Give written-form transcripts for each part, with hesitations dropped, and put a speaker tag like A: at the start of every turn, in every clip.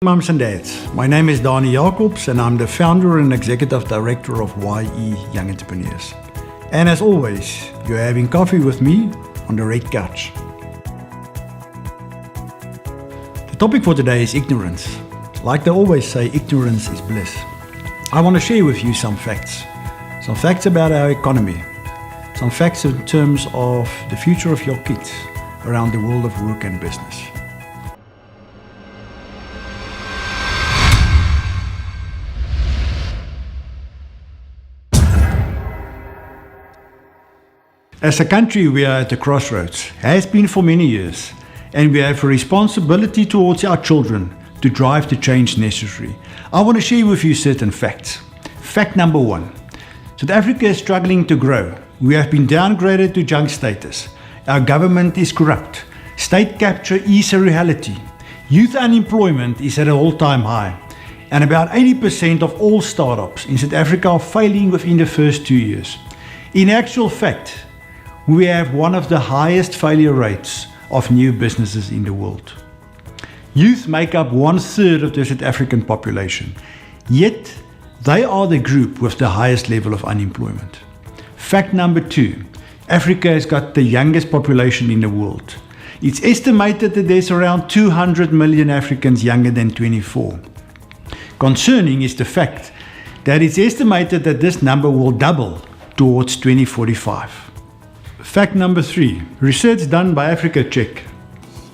A: Mums and dads, my name is Dani Jacobs and I'm the founder and executive director of YE Young Entrepreneurs. And as always, you're having coffee with me on the RedCouch. The topic for today is ignorance. Like they always say, ignorance is bliss. I want to share with you some facts about our economy, some facts in terms of the future of your kids around the world of work and business. As a country, we are at the crossroads, has been for many years, and we have a responsibility towards our children to drive the change necessary. I want to share with you certain facts. Fact number 1, South Africa is struggling to grow. We have been downgraded to junk status. Our government is corrupt. State capture is a reality. Youth unemployment is at an all-time high. And about 80% of all startups in South Africa are failing within the first 2 years. In actual fact, we have one of the highest failure rates of new businesses in the world. Youth make up 1/3 of the South African population, yet they are the group with the highest level of unemployment. Fact number 2, Africa has got the youngest population in the world. It's estimated that there's around 200 million Africans younger than 24. Concerning is the fact that it's estimated that this number will double towards 2045. Fact number 3, research done by Africa Check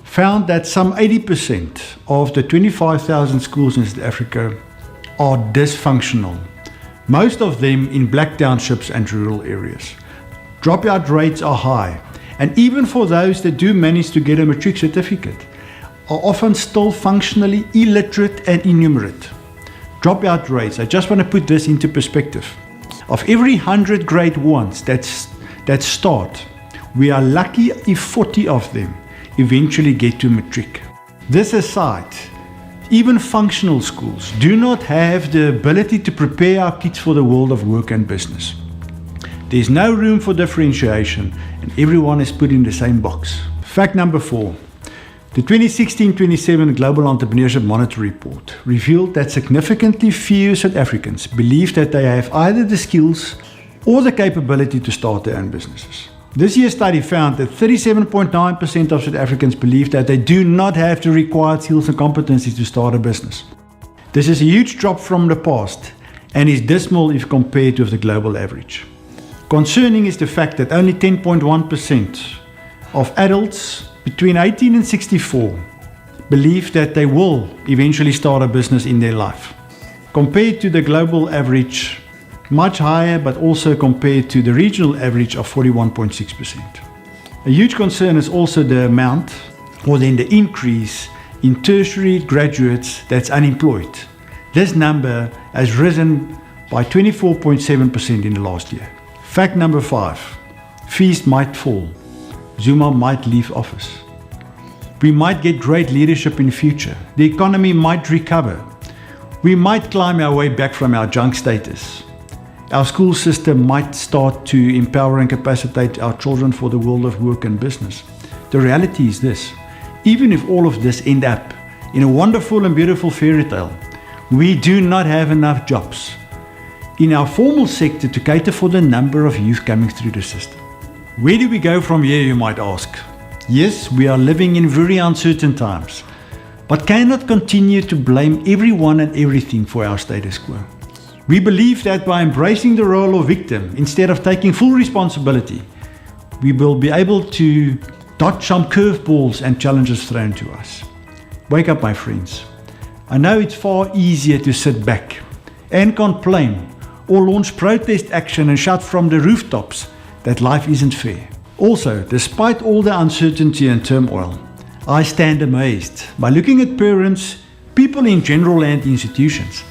A: found that some 80% of the 25,000 schools in South Africa are dysfunctional, most of them in black townships and rural areas. Dropout rates are high, and even for those that do manage to get a matric certificate, are often still functionally illiterate and innumerate. Dropout rates, I just want to put this into perspective. Of every 100 grade 1s that start, we are lucky if 40 of them eventually get to matric. This aside, even functional schools do not have the ability to prepare our kids for the world of work and business. There's no room for differentiation and everyone is put in the same box. Fact number 4, the 2016-27 Global Entrepreneurship Monitor Report revealed that significantly few South Africans believe that they have either the skills or the capability to start their own businesses. This year's study found that 37.9% of South Africans believe that they do not have the required skills and competencies to start a business. This is a huge drop from the past and is dismal if compared with the global average. Concerning is the fact that only 10.1% of adults between 18 and 64 believe that they will eventually start a business in their life. Compared to the global average, much higher, but also compared to the regional average of 41.6%. A huge concern is also the amount, or then the increase in tertiary graduates that's unemployed. This number has risen by 24.7% in the last year. Fact number 5, fees might fall. Zuma might leave office. We might get great leadership in the future. The economy might recover. We might climb our way back from our junk status. Our school system might start to empower and capacitate our children for the world of work and business. The reality is this, even if all of this end up in a wonderful and beautiful fairy tale, we do not have enough jobs in our formal sector to cater for the number of youth coming through the system. Where do we go from here, you might ask? Yes, we are living in very uncertain times, but cannot continue to blame everyone and everything for our status quo. We believe that by embracing the role of victim instead of taking full responsibility, we will be able to dodge some curveballs and challenges thrown to us. Wake up, my friends. I know it's far easier to sit back and complain or launch protest action and shout from the rooftops that life isn't fair. Also, despite all the uncertainty and turmoil, I stand amazed by looking at parents, people in general and institutions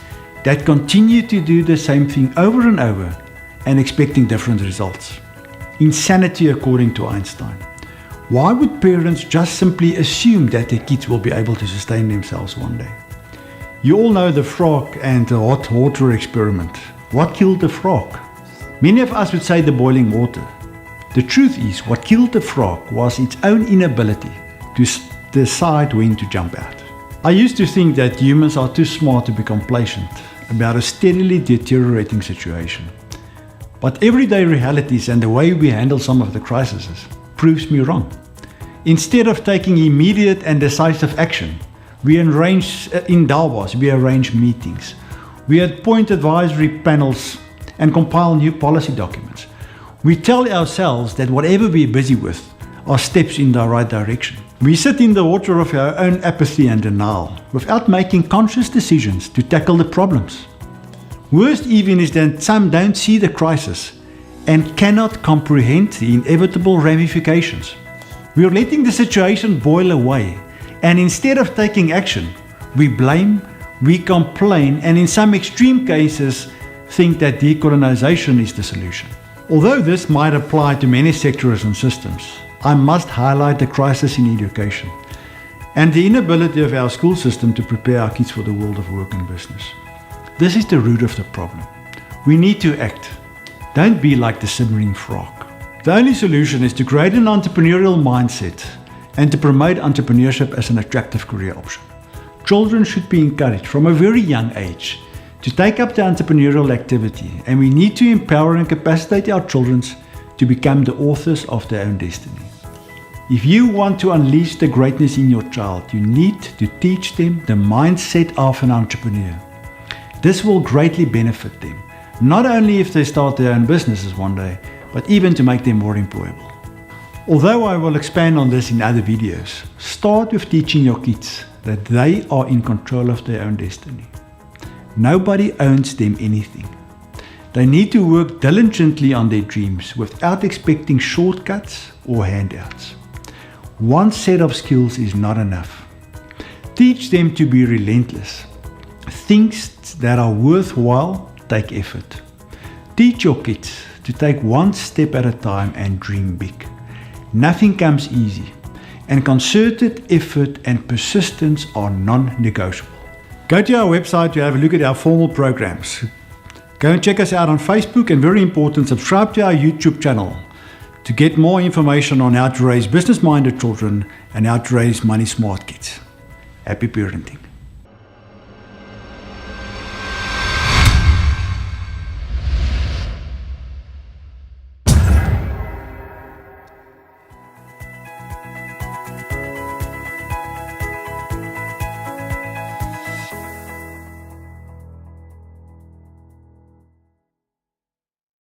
A: that continue to do the same thing over and over and expecting different results. Insanity according to Einstein. Why would parents just simply assume that their kids will be able to sustain themselves one day? You all know the frog and the hot water experiment. What killed the frog? Many of us would say the boiling water. The truth is, what killed the frog was its own inability to decide when to jump out. I used to think that humans are too smart to be complacent about a steadily deteriorating situation. But everyday realities and the way we handle some of the crises proves me wrong. Instead of taking immediate and decisive action, we arrange meetings, we appoint advisory panels and compile new policy documents. We tell ourselves that whatever we're busy with are steps in the right direction. We sit in the water of our own apathy and denial without making conscious decisions to tackle the problems. Worst even is that some don't see the crisis and cannot comprehend the inevitable ramifications. We are letting the situation boil away, and instead of taking action, we blame, we complain, and in some extreme cases, think that decolonization is the solution. Although this might apply to many sectors and systems, I must highlight the crisis in education and the inability of our school system to prepare our kids for the world of work and business. This is the root of the problem. We need to act. Don't be like the simmering frog. The only solution is to create an entrepreneurial mindset and to promote entrepreneurship as an attractive career option. Children should be encouraged from a very young age to take up the entrepreneurial activity, and we need to empower and capacitate our children to become the authors of their own destiny. If you want to unleash the greatness in your child, you need to teach them the mindset of an entrepreneur. This will greatly benefit them, not only if they start their own businesses one day, but even to make them more employable. Although I will expand on this in other videos, start with teaching your kids that they are in control of their own destiny. Nobody owns them anything. They need to work diligently on their dreams without expecting shortcuts or handouts. One set of skills is not enough. Teach them to be relentless. Things that are worthwhile take effort. Teach your kids to take one step at a time and dream big. Nothing comes easy, and concerted effort and persistence are non-negotiable. Go to our website to have a look at our formal programs. Go and check us out on Facebook, and very important, subscribe to our YouTube channel to get more information on how to raise business-minded children and how to raise money-smart kids. Happy parenting.